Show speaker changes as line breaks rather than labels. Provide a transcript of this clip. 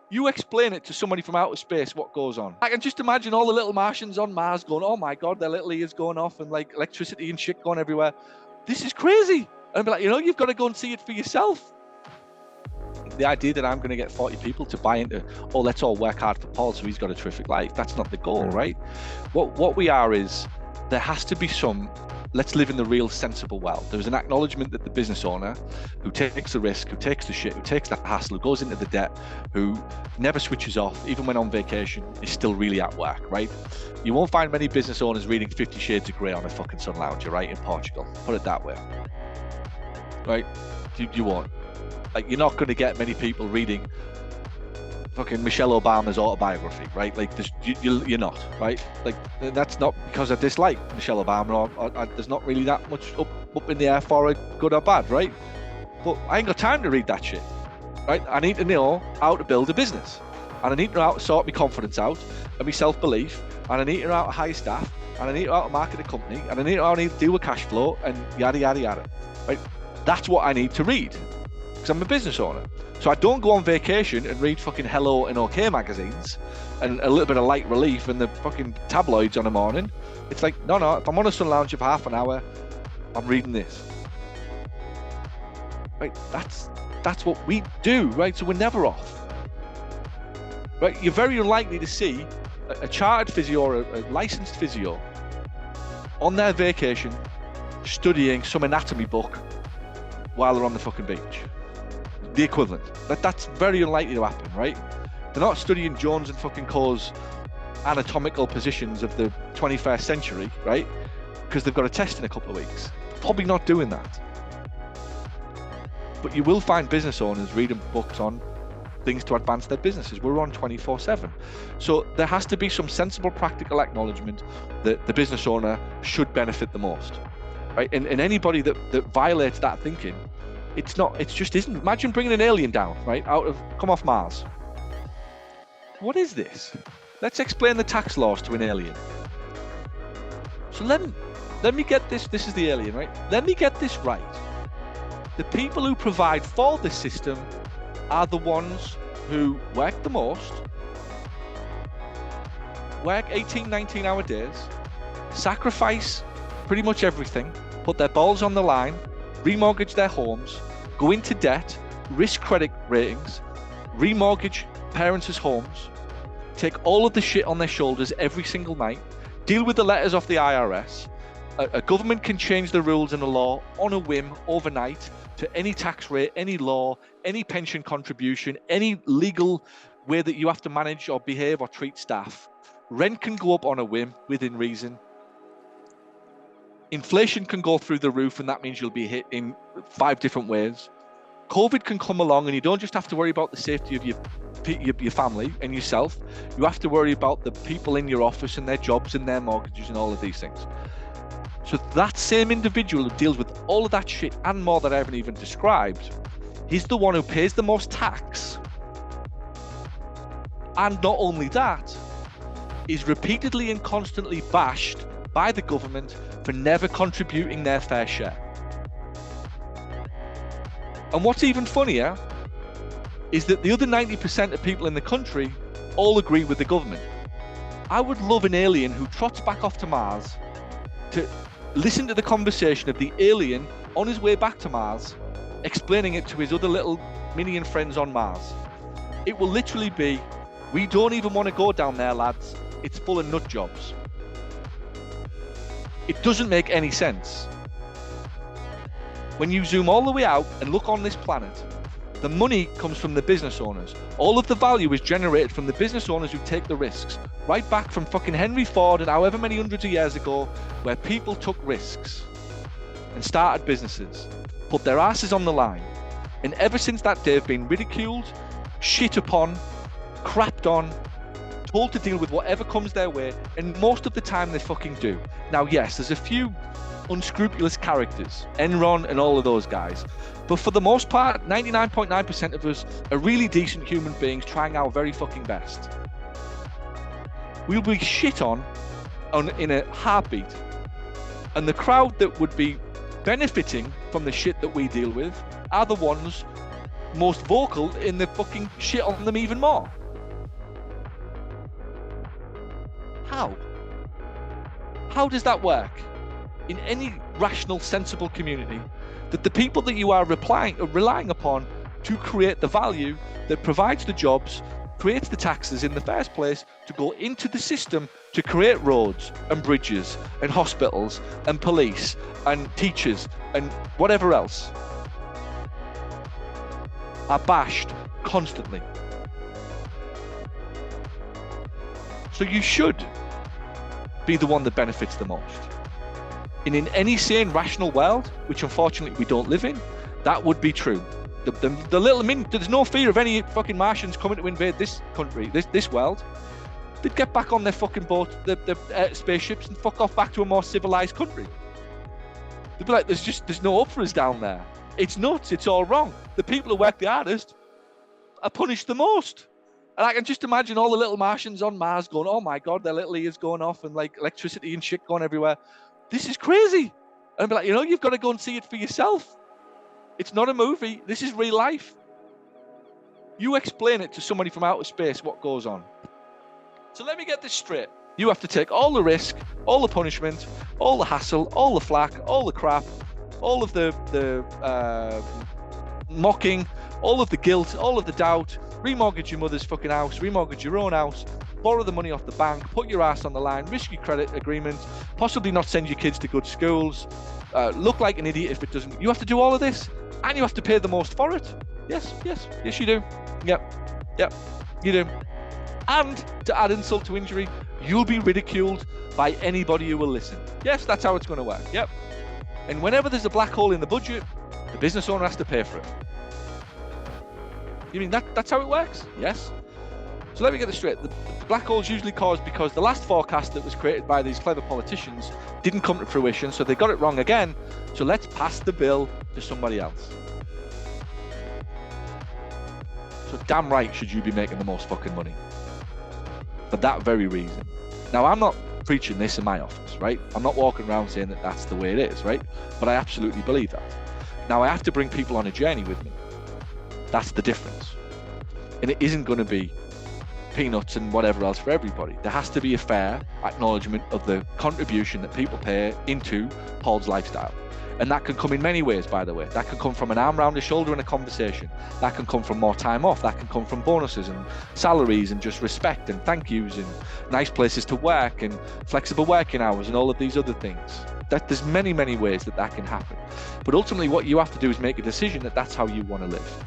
You explain it to somebody from outer space what goes on. I can just imagine all the little Martians on Mars going, oh my God, their little ears going off and like electricity and shit going everywhere. This is crazy. And I'd be like, you've got to go and see it for yourself. The idea that I'm going to get 40 people to buy into, oh, let's all work hard for Paul so he's got a terrific life. That's not the goal, right? What we are is, there has to be some, let's live in the real sensible world. There's an acknowledgement that the business owner who takes the risk, who takes the shit, who takes the hassle, who goes into the debt, who never switches off, even when on vacation, is still really at work, right? You won't find many business owners reading 50 Shades of Grey on a fucking sun lounger, right, in Portugal. Put it that way, right? You won't. Like, you're not going to get many people reading fucking Michelle Obama's autobiography, right? Like, you're not, right? Like, that's not because I dislike Michelle Obama, or there's not really that much up in the air for it, good or bad, right? But I ain't got time to read that shit, right? I need to know how to build a business, and I need to know how to sort my confidence out and my self-belief, and I need to know how to hire staff, and I need to know how to market a company, and I need to know how to deal with cash flow, and yada, yada, yada, right? That's what I need to read, because I'm a business owner. So I don't go on vacation and read fucking Hello and OK magazines and a little bit of Light Relief and the fucking tabloids on a morning. It's like, no, if I'm on a sun lounge for half an hour, I'm reading this. Right, that's what we do, right? So we're never off. Right, you're very unlikely to see a chartered physio or a licensed physio on their vacation studying some anatomy book while they're on the fucking beach. The equivalent. That's very unlikely to happen, right? They're not studying Jones and fucking Coe's anatomical positions of the 21st century, right? Because they've got a test in a couple of weeks. Probably not doing that. But you will find business owners reading books on things to advance their businesses. We're on 24/7. So there has to be some sensible, practical acknowledgement that the business owner should benefit the most, right? And anybody that violates that thinking, it just isn't. Imagine bringing an alien down, right? Come off Mars. What is this? Let's explain the tax laws to an alien. So let me get this. This is the alien, right? Let me get this right. The people who provide for this system are the ones who work the most, work 18, 19-hour days, sacrifice pretty much everything, put their balls on the line, remortgage their homes, go into debt, risk credit ratings, remortgage parents' homes, take all of the shit on their shoulders every single night, deal with the letters off the IRS. A government can change the rules and the law on a whim overnight to any tax rate, any law, any pension contribution, any legal way that you have to manage or behave or treat staff. Rent can go up on a whim within reason. Inflation can go through the roof, and that means you'll be hit in 5 different ways. COVID can come along, and you don't just have to worry about the safety of your family and yourself. You have to worry about the people in your office and their jobs and their mortgages and all of these things. So that same individual who deals with all of that shit and more that I haven't even described, he's the one who pays the most tax. And not only that, is repeatedly and constantly bashed by the government for never contributing their fair share. And what's even funnier is that the other 90% of people in the country all agree with the government. I would love an alien who trots back off to Mars to listen to the conversation of the alien on his way back to Mars, explaining it to his other little minion friends on Mars. It will literally be, we don't even want to go down there, lads. It's full of nut jobs. It doesn't make any sense. When you zoom all the way out and look on this planet, the money comes from the business owners. All of the value is generated from the business owners who take the risks. Right back from fucking Henry Ford and however many hundreds of years ago, where people took risks and started businesses, put their asses on the line. And ever since that day, have been ridiculed, shit upon, crapped on, told to deal with whatever comes their way, and most of the time they fucking do. Now, yes, there's a few unscrupulous characters, Enron and all of those guys, but for the most part, 99.9% of us are really decent human beings trying our very fucking best. We'll be shit on in a heartbeat, and the crowd that would be benefiting from the shit that we deal with are the ones most vocal in the fucking shit on them even more. How does that work in any rational, sensible community, that the people that you are relying upon to create the value that provides the jobs, creates the taxes in the first place, to go into the system to create roads and bridges and hospitals and police and teachers and whatever else, are bashed constantly? So you should be the one that benefits the most. And in any sane, rational world, which unfortunately we don't live in, that would be true. There's no fear of any fucking Martians coming to invade this country, this world. They'd get back on their fucking boat, their spaceships, and fuck off back to a more civilized country. They'd be like, there's no hope for us down there. It's nuts. It's all wrong. The people who work the hardest are punished the most. And I can just imagine all the little Martians on Mars going, oh my God, their little ears going off and like electricity and shit going everywhere. This is crazy. And I'd be like, you've got to go and see it for yourself. It's not a movie. This is real life. You explain it to somebody from outer space what goes on. So let me get this straight. You have to take all the risk, all the punishment, all the hassle, all the flack, all the crap, all of the mocking, all of the guilt, all of the doubt, remortgage your mother's fucking house, remortgage your own house, borrow the money off the bank, put your ass on the line, risk your credit agreement, possibly not send your kids to good schools, look like an idiot if it doesn't. You have to do all of this, and you have to pay the most for it. Yes, you do. Yep, you do. And to add insult to injury, you'll be ridiculed by anybody who will listen. Yes, that's how it's going to work. Yep. And whenever there's a black hole in the budget, the business owner has to pay for it. You mean that's how it works? Yes. So let me get this straight. The black hole's usually caused because the last forecast that was created by these clever politicians didn't come to fruition, so they got it wrong again. So let's pass the bill to somebody else. So damn right should you be making the most fucking money. For that very reason. Now, I'm not preaching this in my office, right? I'm not walking around saying that that's the way it is, right? But I absolutely believe that. Now, I have to bring people on a journey with me. That's the difference. And it isn't going to be peanuts and whatever else for everybody. There has to be a fair acknowledgement of the contribution that people pay into Paul's lifestyle. And that can come in many ways, by the way. That can come from an arm around the shoulder and a conversation. That can come from more time off. That can come from bonuses and salaries and just respect and thank yous and nice places to work and flexible working hours and all of these other things. There's many, many ways that can happen. But ultimately, what you have to do is make a decision that that's how you want to live.